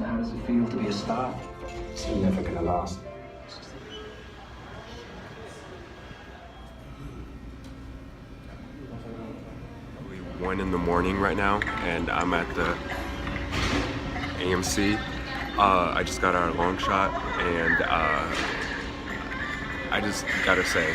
So how does it feel to be a star? It's never gonna last. 1 in the morning right now, and I'm at the AMC. I just got our long shot, and I just gotta say,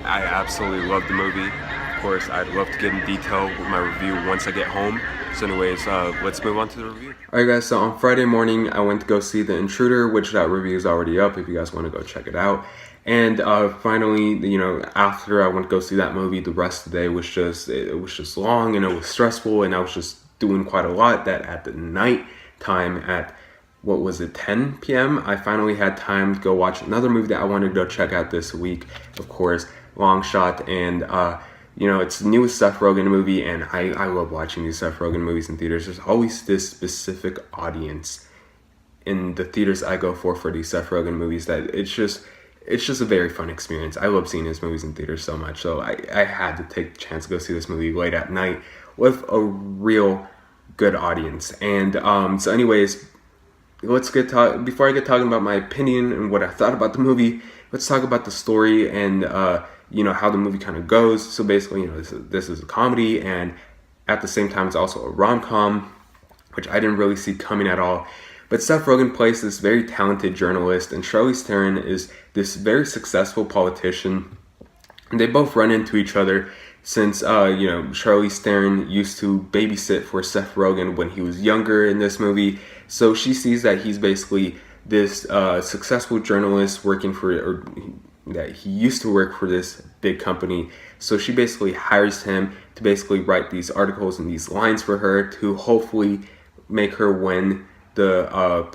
I absolutely love the movie. Of course, I'd love to get in detail with my review once I get home. So anyways, let's move on to the review. Alright guys, so on Friday morning, I went to go see The Intruder, which that review is already up if you guys want to go check it out. And finally, you know, after I went to go see that movie, the rest of the day was just long and it was stressful, and I was just doing quite a lot. That at the night time at, what was it, 10 p.m., I finally had time to go watch another movie that I wanted to go check out this week. Of course, Long Shot, and you know, it's the newest Seth Rogen movie, and I love watching these Seth Rogen movies in theaters. There's always this specific audience in the theaters I go for these Seth Rogen movies that it's just a very fun experience. I love seeing his movies in theaters so much, so I had to take the chance to go see this movie late at night with a real good audience. And so anyways, before I get talking about my opinion and what I thought about the movie, let's talk about the story and you know, how the movie kind of goes. So basically, you know, this is a comedy, and at the same time it's also a rom-com, which I didn't really see coming at all. But Seth Rogen plays this very talented journalist, and Charlize Theron is this very successful politician. And they both run into each other since, you know, Charlize Theron used to babysit for Seth Rogen when he was younger in this movie. So she sees that he's basically this successful journalist working for, or that he used to work for this big company. So she basically hires him to basically write these articles and these lines for her to hopefully make her win the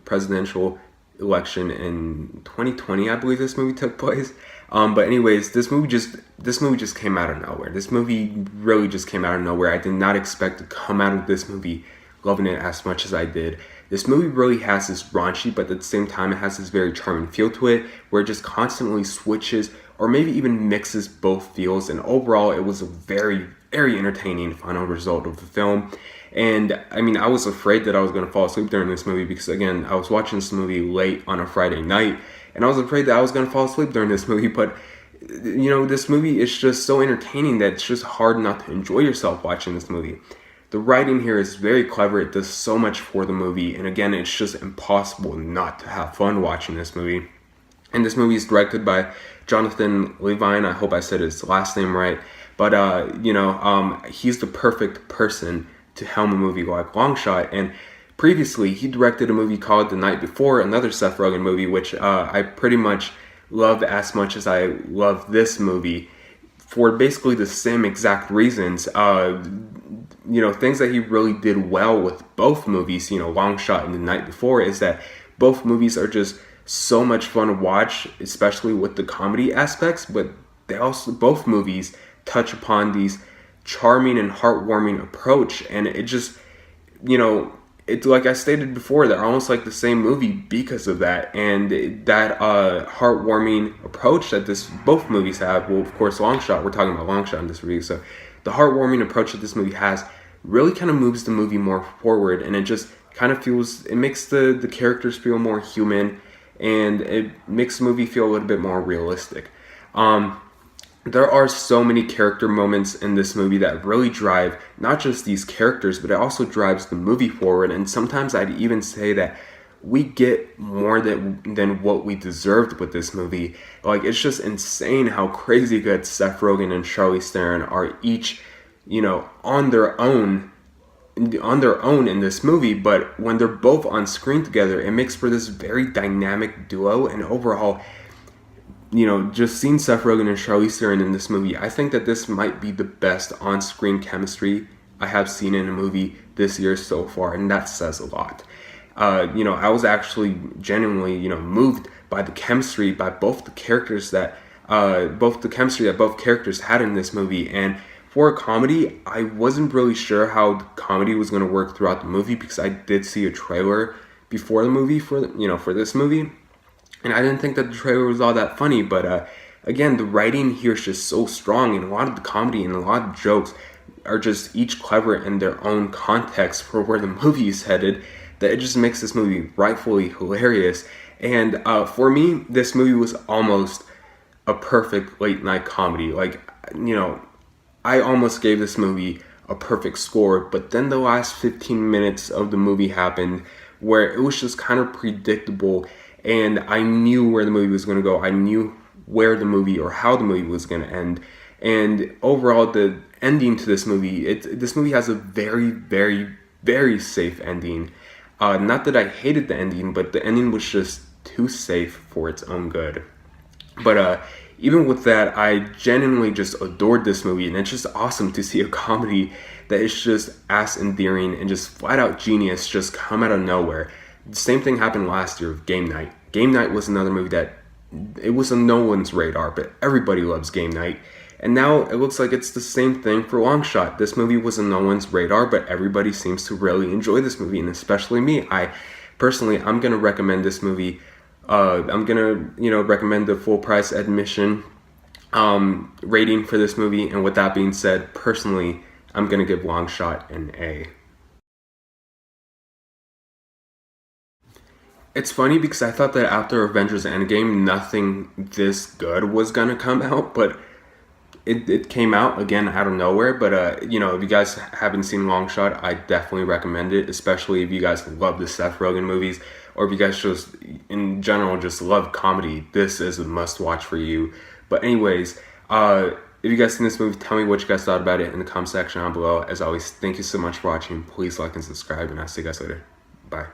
presidential election in 2020, I believe this movie took place. But anyways, this movie just came out of nowhere. This movie really just came out of nowhere. I did not expect to come out of this movie loving it as much as I did. This movie really has this raunchy, but at the same time it has this very charming feel to it, where it just constantly switches or maybe even mixes both feels. And overall, it was a very, very entertaining final result of the film. And I mean, I was afraid that I was going to fall asleep during this movie because, again, I was watching this movie late on a Friday night, and I was afraid that I was going to fall asleep during this movie. But, you know, this movie is just so entertaining that it's just hard not to enjoy yourself watching this movie. The writing here is very clever. It does so much for the movie. And again, it's just impossible not to have fun watching this movie. And this movie is directed by Jonathan Levine. I hope I said his last name right. But, you know, he's the perfect person to helm a movie like Long Shot. And previously, he directed a movie called The Night Before, another Seth Rogen movie, which I pretty much love as much as I love this movie for basically the same exact reasons. You know, things that he really did well with both movies, you know, Long Shot and The Night Before, is that both movies are just so much fun to watch, especially with the comedy aspects, but they also, both movies touch upon these charming and heartwarming approach, and it just, you know, it's like I stated before, they're almost like the same movie because of that. And that heartwarming approach that both movies have, well, of course, Long Shot, we're talking about Long Shot in this review, so the heartwarming approach that this movie has really kind of moves the movie more forward, and it just kind of feels, it makes the characters feel more human, and it makes the movie feel a little bit more realistic. There are so many character moments in this movie that really drive not just these characters, but it also drives the movie forward. And sometimes I'd even say that we get more than what we deserved with this movie. Like, it's just insane how crazy good Seth Rogen and Charlize Theron are each, you know, on their own in this movie. But when they're both on screen together, it makes for this very dynamic duo. And overall, you know, just seeing Seth Rogen and Charlize Theron in this movie, I think that this might be the best on-screen chemistry I have seen in a movie this year so far, and that says a lot. You know, I was actually genuinely, you know, moved by the chemistry by both the characters that both characters had in this movie. And for a comedy, I wasn't really sure how the comedy was going to work throughout the movie, because I did see a trailer before the movie for this movie. And I didn't think that the trailer was all that funny, but again, the writing here is just so strong, and a lot of the comedy and a lot of jokes are just each clever in their own context for where the movie is headed, that it just makes this movie rightfully hilarious. And for me, this movie was almost a perfect late night comedy. Like, you know, I almost gave this movie a perfect score, but then the last 15 minutes of the movie happened where it was just kind of predictable, and I knew where the movie was going to go. I knew where the movie or how the movie was going to end. And overall, the ending to this movie, this movie has a very, very, very safe ending. Not that I hated the ending, but the ending was just too safe for its own good. But even with that, I genuinely just adored this movie, and it's just awesome to see a comedy that is just ass endearing and just flat out genius just come out of nowhere. The same thing happened last year with Game Night. Game Night was another movie that it was on no one's radar, but everybody loves Game Night. And now it looks like it's the same thing for Long Shot. This movie was on no one's radar, but everybody seems to really enjoy this movie, and especially me. I'm gonna recommend this movie. I'm gonna, recommend the full price admission rating for this movie. And with that being said, personally, I'm gonna give Long Shot an A. It's funny because I thought that after Avengers Endgame, nothing this good was gonna come out, but it came out again out of nowhere. But if you guys haven't seen Long Shot, I definitely recommend it, especially if you guys love the Seth Rogen movies, or if you guys just in general just love comedy. This is a must watch for you. But anyways, if you guys seen this movie, tell me what you guys thought about it in the comment section down below. As always, thank you so much for watching. Please like and subscribe, and I'll see you guys later. Bye.